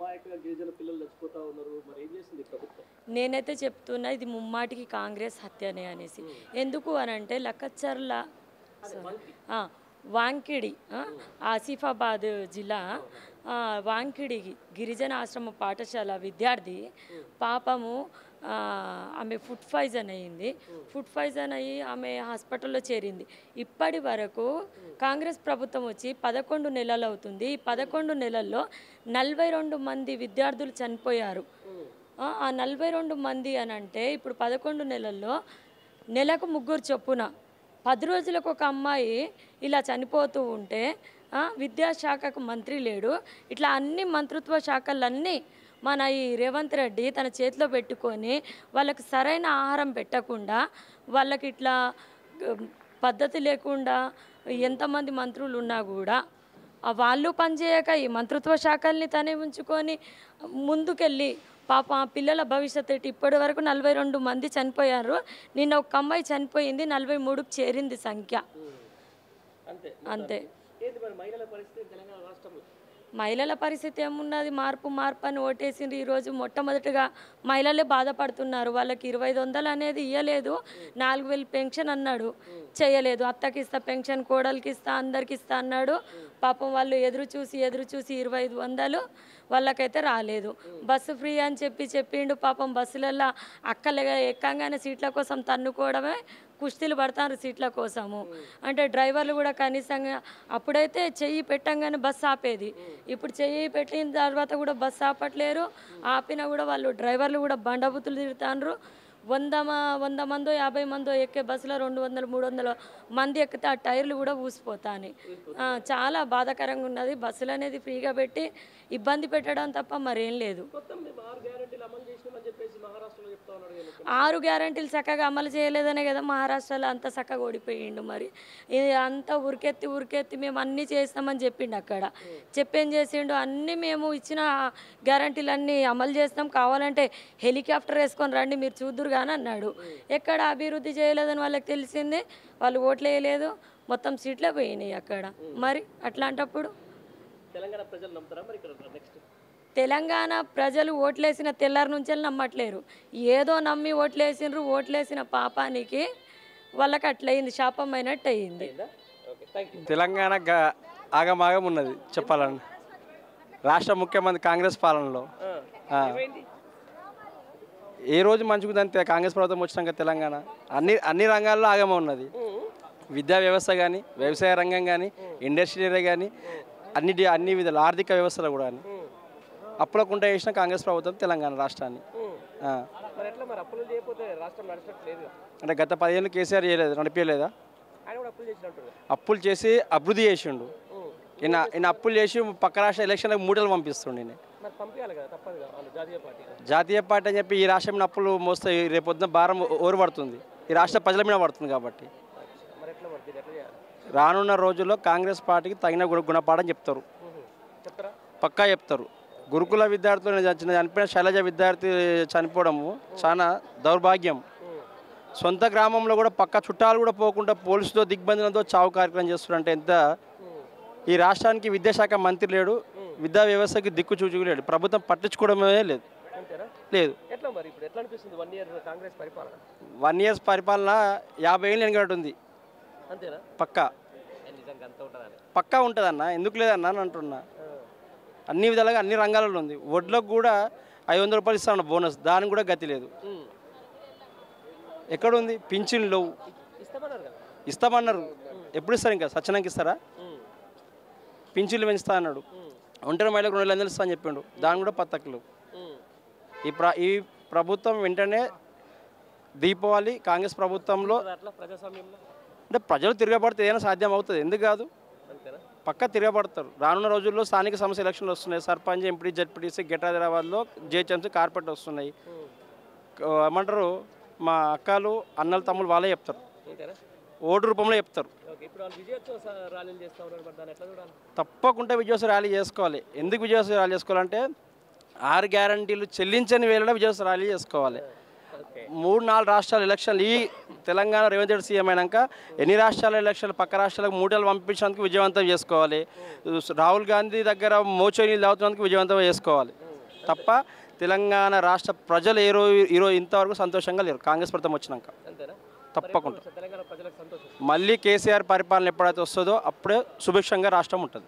అమాయకంగా గిరిజన పిల్లలు చచ్చిపోతా ఉన్నారు. మరి ఏం చేసింది ప్రభుత్వం? నేనైతే చెప్తున్నా ఇది ముమ్మాటికి కాంగ్రెస్ హత్యనే అనేసి. ఎందుకు అనంటే లక్కచర్ల ఆ, వాంకిడి ఆసిఫాబాద్ జిల్లా వాంకిడి గిరిజన ఆశ్రమ పాఠశాల విద్యార్థి పాపము ఆమె ఫుడ్ పాయిజన్ అయ్యింది. ఫుడ్ పాయిజన్ అయ్యి ఆమె హాస్పిటల్లో చేరింది. ఇప్పటి వరకు కాంగ్రెస్ ప్రభుత్వం వచ్చి 11 నెలలు అవుతుంది. ఈ 11 నెలల్లో 42 మంది విద్యార్థులు చనిపోయారు. ఆ 42 మంది అని అంటే ఇప్పుడు 11 నెలల్లో నెలకు 3 చొప్పున 10 రోజులకు ఒక అమ్మాయి ఇలా చనిపోతూ ఉంటే విద్యాశాఖకు మంత్రి లేడు. ఇట్లా అన్ని మంత్రిత్వ శాఖలన్నీ మన ఈ రేవంత్ రెడ్డి తన చేతిలో పెట్టుకొని వాళ్ళకి సరైన ఆహారం పెట్టకుండా వాళ్ళకి ఇట్లా పద్ధతి లేకుండా ఎంతమంది మంత్రులు ఉన్నా కూడా వాళ్ళు పనిచేయక ఈ మంత్రిత్వ శాఖల్ని తనే ఉంచుకొని ముందుకెళ్ళి పాప పిల్లల భవిష్యత్తు ఇప్పటి వరకు 42 మంది చనిపోయారు. నిన్న ఒక అమ్మాయి చనిపోయింది, 43కు చేరింది సంఖ్య. అంతే. మహిళల పరిస్థితి ఏమున్నది? మార్పు అని ఓటేసిండ్రు. ఈరోజు మొట్టమొదటిగా మహిళలే బాధపడుతున్నారు. వాళ్ళకి 2500 అనేది ఇవ్వలేదు, 4000 పెన్షన్ అన్నాడు, చేయలేదు. అత్తకి ఇస్తా పెన్షన్, కోడలికి ఇస్తా, అందరికి ఇస్తా అన్నాడు. పాపం వాళ్ళు ఎదురు చూసి 2500 వాళ్ళకైతే రాలేదు. బస్సు ఫ్రీ అని చెప్పిండు. పాపం బస్సులలో అక్కలుగా ఎక్కంగానే సీట్ల కోసం తన్నుకోవడమే, కుస్తీలు పడతారు సీట్ల కోసము. అంటే డ్రైవర్లు కూడా కనీసంగా అప్పుడైతే చెయ్యి పెట్టంగానే బస్సు ఆపేది, ఇప్పుడు చెయ్యి పెట్టిన తర్వాత కూడా బస్సు ఆపట్లేరు. ఆపినా కూడా వాళ్ళు డ్రైవర్లు కూడా బండబుతులు తిరుగుతాండ్రు. 100 మందో 50 మందో ఎక్కే బస్సులో 200 300 మంది ఎక్కితే ఆ టైర్లు కూడా ఊసిపోతాయి. చాలా బాధాకరంగా ఉన్నది. బస్సులు అనేది ఫ్రీగా పెట్టి ఇబ్బంది పెట్టడం తప్ప మరేం లేదు. 6 గ్యారెంటీలు చక్కగా అమలు చేయలేదనే కదా మహారాష్ట్రలో అంత చక్కగా ఓడిపోయిండు. మరి ఇది అంతా ఉరికెత్తి మేము అన్నీ చేస్తామని చెప్పిండు. అక్కడ చెప్పేం చేసిండు, అన్నీ మేము ఇచ్చిన గ్యారెంటీలు అన్నీ అమలు చేస్తాం, కావాలంటే హెలికాప్టర్ వేసుకొని రండి మీరు చూద్దురు కానీ అన్నాడు. ఎక్కడ అభివృద్ధి చేయలేదని వాళ్ళకి తెలిసింది, వాళ్ళు ఓట్లు వేయలేదు, మొత్తం సీట్లే పోయినాయి అక్కడ. మరి అట్లాంటప్పుడు తెలంగాణ ప్రజలు ఓట్లేసిన తెల్లారి నుంచి నమ్మట్లేరు. ఏదో నమ్మి ఓట్లేసిండ్రు. ఓట్లేసిన పాపానికి వాళ్ళకి అట్లయింది, శాపమైనట్టు అయింది. తెలంగాణ ఆగమాగం ఉన్నది చెప్పాలండి. రాష్ట్ర ముఖ్యమంత్రి కాంగ్రెస్ పాలనలో ఏ రోజు మంచిగుందంతే. కాంగ్రెస్ ప్రభుత్వం వచ్చినాక తెలంగాణ అన్ని రంగాల్లో ఆగమ ఉన్నది. విద్యా వ్యవస్థ కానీ, వ్యవసాయ రంగం కానీ, ఇండస్ట్రీ కానీ, అన్ని విధాలు ఆర్థిక వ్యవస్థలు కూడా అప్పులకుంట చేసిన కాంగ్రెస్ ప్రభుత్వం తెలంగాణ రాష్ట్రాన్ని. అంటే గత 10 ఏళ్ళు కేసీఆర్ చేయలేదు, నడిపేయలేదా? అప్పులు చేసి అభివృద్ధి చేసిండు. ఈయన అప్పులు చేసి పక్క రాష్ట్ర ఎలక్షన్లకు 3 ఏళ్ళు పంపిస్తుండే. జాతీయ పార్టీ అని చెప్పి ఈ రాష్ట్రం మీద అప్పులు మోస్తే రేపొద్దున భారం ఓరు పడుతుంది, ఈ రాష్ట్ర ప్రజల మీద పడుతుంది. కాబట్టి రానున్న రోజుల్లో కాంగ్రెస్ పార్టీకి తగిన గుణపాఠం చెప్తారు, పక్కా చెప్తారు. గురుకుల విద్యార్థులు చనిపోయిన శైలజ విద్యార్థి చనిపోవడము చాలా దౌర్భాగ్యం. సొంత గ్రామంలో కూడా పక్క చుట్టాలు కూడా పోకుండా పోలీసుతో దిగ్బంధనంతో చావు కార్యక్రమం చేస్తున్నారంటే ఎంత. ఈ రాష్ట్రానికి విద్యాశాఖ మంత్రి లేడు, విద్యా వ్యవస్థకి దిక్కు చూచుకోలేడు, ప్రభుత్వం పట్టించుకోవడమే లేదు. 1 ఇయర్స్ పరిపాలన 50 ఏళ్ళు వెనకబడి పక్కా ఉంటుందన్న. ఎందుకు లేదన్నా అని అంటున్నా. అన్ని విధాలుగా అన్ని రంగాలలో ఉంది. వడ్లకు కూడా 500 రూపాయలు ఇస్తాను బోనస్, దానికి కూడా గతి లేదు. ఎక్కడుంది? పింఛన్లు ఇస్తామన్నారు, ఎప్పుడు ఇస్తారు? ఇంకా సత్యనానికి ఇస్తారా? పింఛన్లు పెంచుతా అన్నాడు, ఒంటరి మహిళలకు 200 ఇస్తా అని చెప్పిండు, దాని కూడా పత్తకులు. ఈ ప్రభుత్వం వెంటనే దీపావళి కాంగ్రెస్ ప్రభుత్వంలో అంటే ప్రజలు తిరగబడితే ఏదైనా సాధ్యం అవుతుంది, ఎందుకు కాదు? పక్కా తిరగబడతారు. రానున్న రోజుల్లో స్థానిక సంస్థ ఎలక్షన్లు వస్తున్నాయి. సర్పంచ్, ఎంపీ, జడ్పీటీసీ, గెట్ హైదరాబాద్లో జిహెచ్ఎంసీ, కార్పొరేట్ వస్తున్నాయి. ఏమంటారు, మా అక్కలు అన్నలు తమ్ముళ్ళు వాళ్ళే చెప్తారు, ఓటు రూపంలో చెప్తారు. తప్పకుండా విజయోత్సవ ర్యాలీ చేసుకోవాలి. ఎందుకు విజయోత్సవ ర్యాలీ చేసుకోవాలంటే 6 గ్యారంటీలు చెల్లించని వేళలో విజయోత్సవ ర్యాలీ చేసుకోవాలి. 3-4 రాష్ట్రాల ఎలక్షన్లు ఈ తెలంగాణ రేవంత్ రెడ్డి సీఎం అయినాక ఎన్ని రాష్ట్రాల ఎలక్షన్లు పక్క రాష్ట్రాలకు 3 ఏళ్ళు పంపించినందుకు విజయవంతం చేసుకోవాలి. రాహుల్ గాంధీ దగ్గర మోచోనీళ్ళు తాగుతున్నందుకు విజయవంతం చేసుకోవాలి. తప్ప తెలంగాణ రాష్ట్ర ప్రజలు ఈరోజు ఇంతవరకు సంతోషంగా లేరు కాంగ్రెస్ ప్రభుత్వం వచ్చినాక. అంతేనా? తప్పకుండా తెలంగాణ ప్రజలకు సంతోషం. మళ్ళీ కేసీఆర్ పరిపాలన ఎప్పుడైతే వస్తుందో అప్పుడే సుభిక్షంగా రాష్ట్రం ఉంటుంది.